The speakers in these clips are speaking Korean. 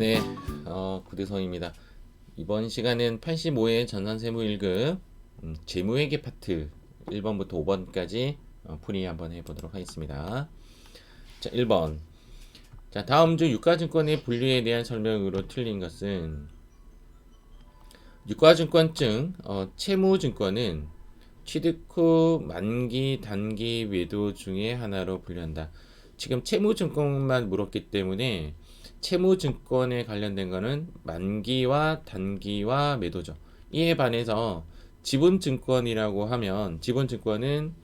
네, 구대성입니다. 이번 시간은 85회 전산세무 1급 재무회계 파트 1번부터 5번까지 풀이 한번 해보도록 하겠습니다. 자, 1번. 자, 다음 중 유가증권의 분류에 대한 설명으로 틀린 것은 유가증권증, 채무증권은 취득 후 만기, 단기, 매도 중에 하나로 분류한다. 지금 채무증권만 물었기 때문에 채무증권에 관련된 거는 만기와 단기와 매도죠. 이에 반해서 지분증권이라고 하면 지분증권은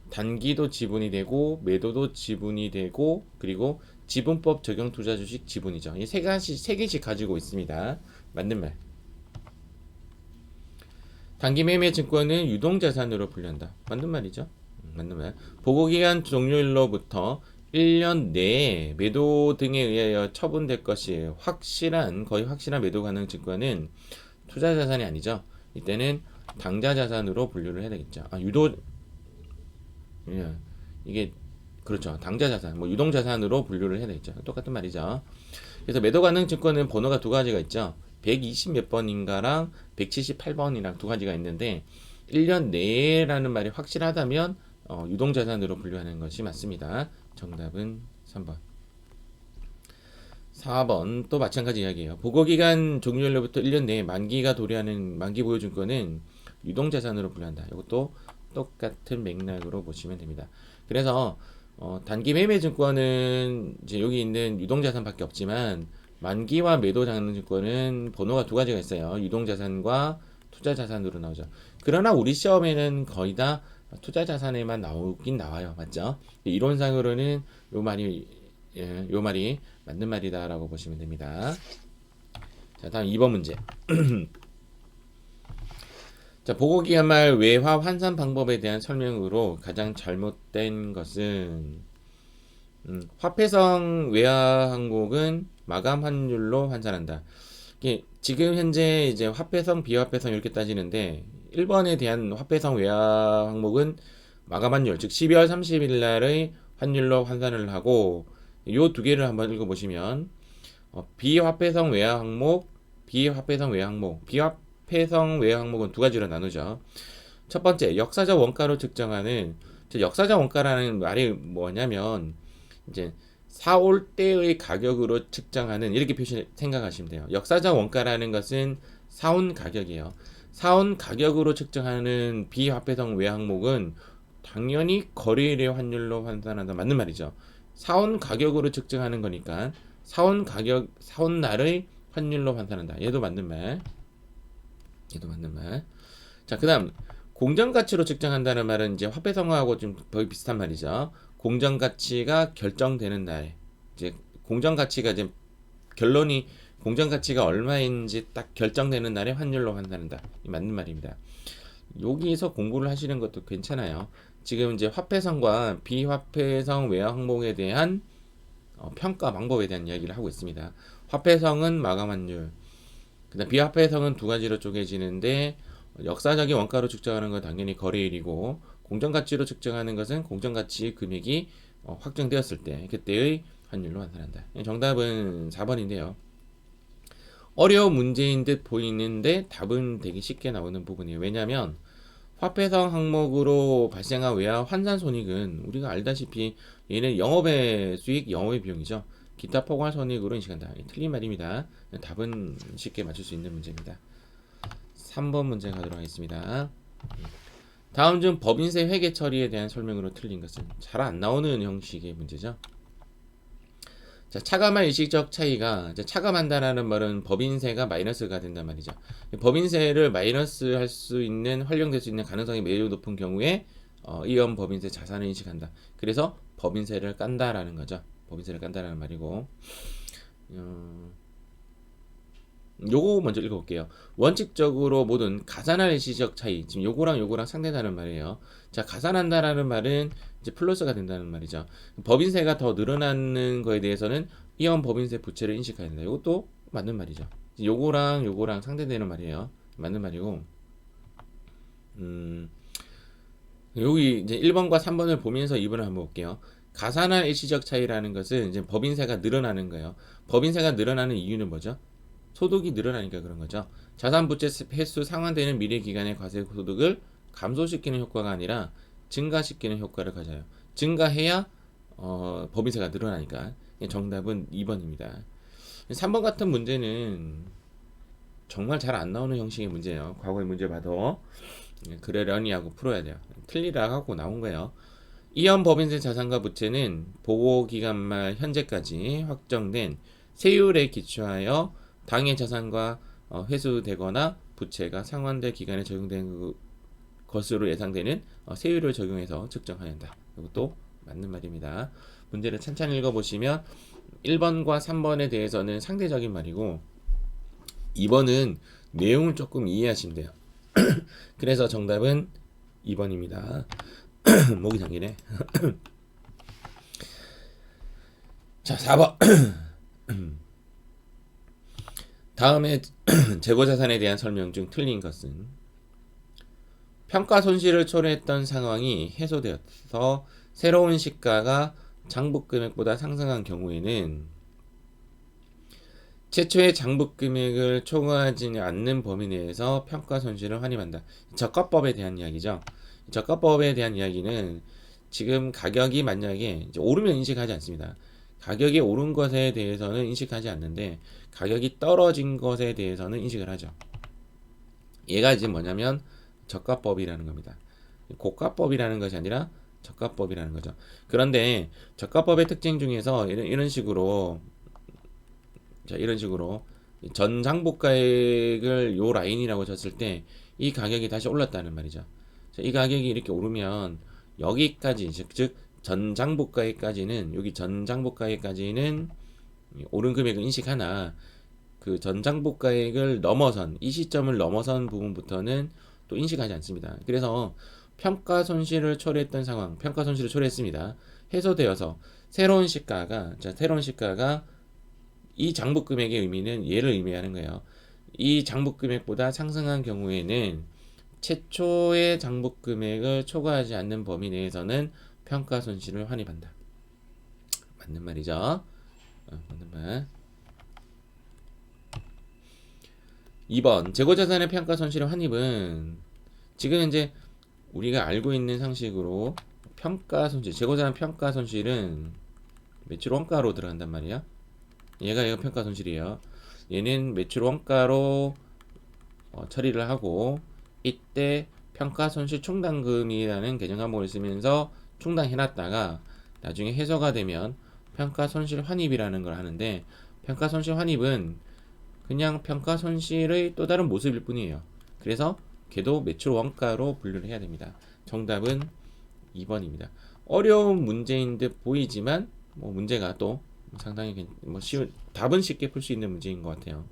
단기도 지분이 되고 매도도 지분이 되고 그리고 지분법 적용 투자 주식 지분이죠. 이 세 개씩 가지고 있습니다. 맞는 말. 단기 매매 증권은 유동자산으로 분류한다. 맞는 말이죠. 맞는 말. 보고기간 종료일로부터 1년 내에 매도 등에 의하여 처분될 것이 거의 확실한 매도 가능 증권은 투자자산이 아니죠. 이때는 당자자산으로 분류를 해야 되겠죠. 예, 이게 그렇죠. 당자자산, 유동자산으로 분류를 해야 되겠죠. 똑같은 말이죠. 그래서 매도 가능 증권은 번호가 두 가지가 있죠. 120 몇 번인가랑 178번이랑 두 가지가 있는데 1년 내라는 말이 확실하다면 유동자산으로 분류하는 것이 맞습니다. 정답은 3번. 4번 또 마찬가지 이야기예요. 보고기간 종료일로부터 1년 내에 만기가 도래하는 만기 보유증권은 유동자산으로 분류한다. 이것도 똑같은 맥락으로 보시면 됩니다. 그래서 단기 매매 증권은 이제 여기 있는 유동자산밖에 없지만 만기와 매도 장증권은 번호가 두 가지가 있어요. 유동자산과 투자자산으로 나오죠. 그러나 우리 시험에는 거의 다 투자자산에만 나오긴 나와요. 맞죠? 이론상으로는 요 말이 맞는 말이다라고 보시면 됩니다. 자, 다음 2번 문제. 자, 보고기간 말 외화 환산 방법에 대한 설명으로 가장 잘못된 것은 화폐성 외화 항목은 마감 환율로 환산한다. 이게 지금 현재 이제 화폐성, 비화폐성 이렇게 따지는데 1번에 대한 화폐성 외화 항목은 마감 환율, 즉 12월 30일 날의 환율로 환산을 하고 요 두 개를 한번 읽어보시면 비화폐성 외화 항목, 비화폐성 외화 항목은 두 가지로 나누죠. 첫 번째, 역사적 원가로 측정하는 역사적 원가라는 말이 뭐냐면 이제 사올 때의 가격으로 측정하는 이렇게 생각하시면 돼요. 역사적 원가라는 것은 사온 가격이에요. 사온 가격으로 측정하는 비화폐성 외화 항목은 당연히 거래일의 환율로 환산한다. 맞는 말이죠. 사온 가격으로 측정하는 거니까 사온 날의 환율로 환산한다. 얘도 맞는 말. 자, 그다음 공정 가치로 측정한다는 말은 이제 화폐성하고 좀 거의 비슷한 말이죠. 공정 가치가 결정되는 날, 이제 공정 가치가 이제 결론이 공정 가치가 얼마인지 딱 결정되는 날에 환율로 환산한다. 이 맞는 말입니다. 여기서 공부를 하시는 것도 괜찮아요. 지금 이제 화폐성과 비화폐성 외화 항목에 대한 평가 방법에 대한 이야기를 하고 있습니다. 화폐성은 마감 환율, 그다음 비화폐성은 두 가지로 쪼개지는데 역사적인 원가로 측정하는 건 당연히 거래일이고 공정가치로 측정하는 것은 공정가치 금액이 확정되었을 때 그때의 환율로 환산한다. 정답은 4번인데요. 어려운 문제인 듯 보이는데 답은 되게 쉽게 나오는 부분이에요. 왜냐하면 화폐성 항목으로 발생한 외화 환산 손익은 우리가 알다시피 얘는 영업의 수익, 영업의 비용이죠. 기타 포괄 손익으로 인식한다. 틀린 말입니다. 답은 쉽게 맞출 수 있는 문제입니다. 3번 문제 가도록 하겠습니다. 다음 중 법인세 회계 처리에 대한 설명으로 틀린 것은 잘 안 나오는 형식의 문제죠. 자, 차감할 일시적 차이가 차감한다라는 말은 법인세가 마이너스가 된단 말이죠. 법인세를 마이너스 할 수 있는 활용될 수 있는 가능성이 매우 높은 경우에 이원 법인세 자산을 인식한다. 그래서 법인세를 깐다라는 거죠. 법인세를 깐다라는 말이고 요거 먼저 읽어볼게요. 원칙적으로 모든 가산할 일시적 차이, 지금 요거랑 상대다는 말이에요. 자, 가산한다라는 말은 이제 플러스가 된다는 말이죠. 법인세가 더 늘어나는 거에 대해서는 이원 법인세 부채를 인식해야 된다. 이것도 맞는 말이죠. 요거랑 상대되는 말이에요. 맞는 말이고, 여기 이제 1번과 3번을 보면서 2번을 한번 볼게요. 가산할 일시적 차이라는 것은 이제 법인세가 늘어나는 거예요. 법인세가 늘어나는 이유는 뭐죠? 소득이 늘어나니까 그런 거죠. 자산 부채 횟수 상환되는 미래 기간의 과세 소득을 감소시키는 효과가 아니라 증가시키는 효과를 가져요. 증가해야 법인세가 늘어나니까. 정답은 2번입니다. 3번 같은 문제는 정말 잘 안 나오는 형식의 문제예요. 과거의 문제 봐도 그러려니 하고 풀어야 돼요. 틀리라 하고 나온 거예요. 이연 법인세 자산과 부채는 보고 기간 말 현재까지 확정된 세율에 기초하여 당해 자산과 회수되거나 부채가 상환될 기간에 적용된 것으로 예상되는 세율을 적용해서 측정하는다. 이것도 맞는 말입니다. 문제를 찬찬히 읽어보시면 1번과 3번에 대해서는 상대적인 말이고 2번은 내용을 조금 이해하시면 돼요. 그래서 정답은 2번입니다. 목이 잠기네. 자, 4번. 다음에 재고자산에 대한 설명 중 틀린 것은 평가 손실을 초래했던 상황이 해소되어서 새로운 시가가 장부 금액보다 상승한 경우에는 최초의 장부 금액을 초과하지 않는 범위 내에서 평가 손실을 환입한다. 저가법에 대한 이야기죠. 저가법에 대한 이야기는 지금 가격이 만약에 이제 오르면 인식하지 않습니다. 가격이 오른 것에 대해서는 인식하지 않는데 가격이 떨어진 것에 대해서는 인식을 하죠. 얘가 이제 뭐냐면 저가법이라는 겁니다. 고가법이라는 것이 아니라 저가법이라는 거죠. 그런데 저가법의 특징 중에서 이런 식으로 자, 이런 식으로 전 장부가액을 요 라인이라고 쳤을 때 이 가격이 다시 올랐다는 말이죠. 자, 이 가격이 이렇게 오르면 여기까지 즉 전 장부가액까지는 여기 전 장부가액까지는 오른 금액을 인식하나 그 전 장부가액을 넘어선 이 시점을 넘어선 부분부터는 또 인식하지 않습니다. 그래서 평가 손실을 초래했던 상황, 평가 손실을 초래했습니다. 해소되어서 새로운 시가가 이 장부 금액의 의미는 얘를 의미하는 거예요. 이 장부 금액보다 상승한 경우에는 최초의 장부 금액을 초과하지 않는 범위 내에서는 평가 손실을 환입한다. 맞는 말이죠. 맞는 말. 2번 재고자산의 평가 손실의 환입은 지금 현재 우리가 알고 있는 상식으로 평가 손실, 재고자산 평가 손실은 매출 원가로 들어간단 말이야. 얘가 평가 손실이에요. 얘는 매출 원가로 처리를 하고 이때 평가 손실 충당금이라는 계정 항목을 쓰면서 충당해놨다가 나중에 해소가 되면 평가 손실 환입이라는 걸 하는데 평가 손실 환입은 그냥 평가 손실의 또 다른 모습일 뿐이에요. 그래서 걔도 매출 원가로 분류를 해야 됩니다. 정답은 2번입니다. 어려운 문제인 듯 보이지만 문제가 또 상당히 답은 쉽게 풀 수 있는 문제인 것 같아요.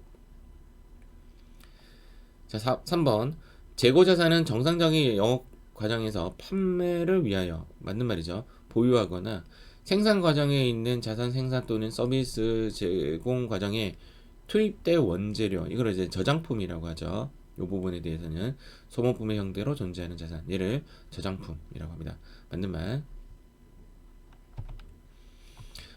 자, 3번 재고자산은 정상적인 영업 과정에서 판매를 위하여 맞는 말이죠. 보유하거나 생산 과정에 있는 자산 생산 또는 서비스 제공 과정에 투입될 원재료 이걸 이제 저장품이라고 하죠. 이 부분에 대해서는 소모품의 형태로 존재하는 자산 얘를 저장품이라고 합니다. 맞는 말.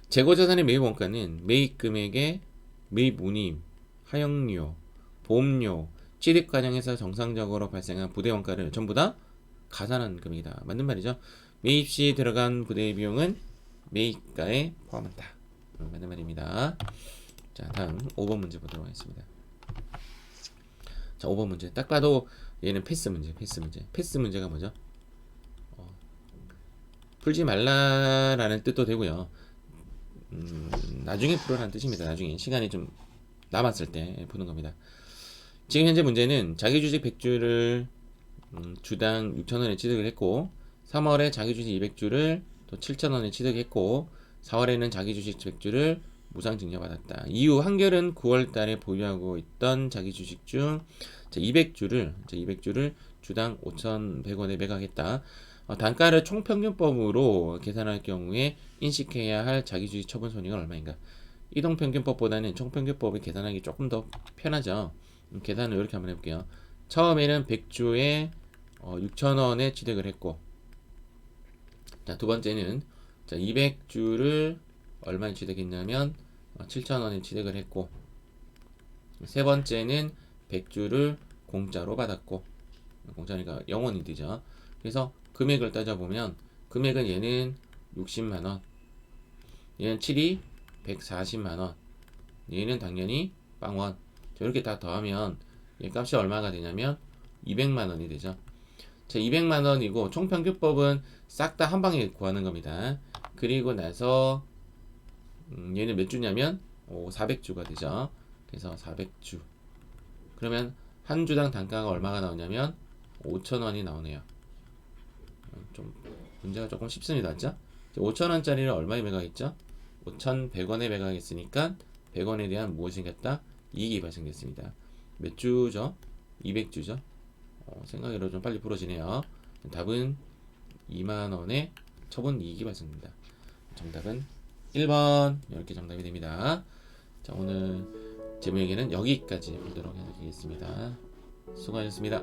재고자산의 매입 원가는 매입 금액의 매입 운임, 하역료, 보험료, 취득 과정에서 정상적으로 발생한 부대 원가를 전부 다 가산한 금액이다. 맞는 말이죠. 매입 시 들어간 부대 비용은 매입가에 포함한다. 맞는 말입니다. 자, 다음 5번 문제 보도록 하겠습니다. 자, 5번 문제. 딱 봐도 얘는 패스 문제가 뭐죠? 풀지 말라라는 뜻도 되고요. 나중에 풀어라는 뜻입니다. 나중에 시간이 좀 남았을 때 푸는 겁니다. 지금 현재 문제는 자기주식 100주를 주당 6,000원에 취득을 했고 3월에 자기주식 200주를 또 7,000원에 취득했고 4월에는 자기주식 100주를 무상 증여받았다. 이후 한결은 9월 달에 보유하고 있던 자기주식 중 200주를 주당 5,100원에 매각했다. 단가를 총평균법으로 계산할 경우에 인식해야 할 자기주식 처분 손익은 얼마인가? 이동평균법보다는 총평균법을 계산하기 조금 더 편하죠. 계산을 이렇게 한번 해볼게요. 처음에는 100주에 6,000원에 취득을 했고 자, 두 번째는 자, 200주를 얼마에 취득했냐면 7,000원에 취득을 했고, 세 번째는 100주를 공짜로 받았고, 공짜니까 0원이 되죠. 그래서 금액을 따져보면 금액은 얘는 60만원, 얘는 7이 140만원, 얘는 당연히 빵원. 이렇게 다 더하면 얘 값이 얼마가 되냐면 200만원이 되죠. 자, 200만원이고 총평균법은 싹 다 한 방에 구하는 겁니다. 그리고 나서 얘는 몇 주냐면 400주가 되죠. 그래서 400주. 그러면 한 주당 단가가 얼마가 나오냐면 5,000원이 나오네요. 좀 문제가 조금 쉽습니다. 맞죠? 5,000원짜리를 얼마에 매각했죠? 5,100원에 매각했으니까 100원에 대한 무엇이 생겼다? 이익이 발생됐습니다. 몇 주죠? 200주죠? 생각으로 좀 빨리 풀어지네요. 답은 2만원의 처분 이익이 발생됩니다. 정답은 1번. 이렇게 정답이 됩니다. 자, 오늘 제목에는 여기까지 보도록 하겠습니다. 수고하셨습니다.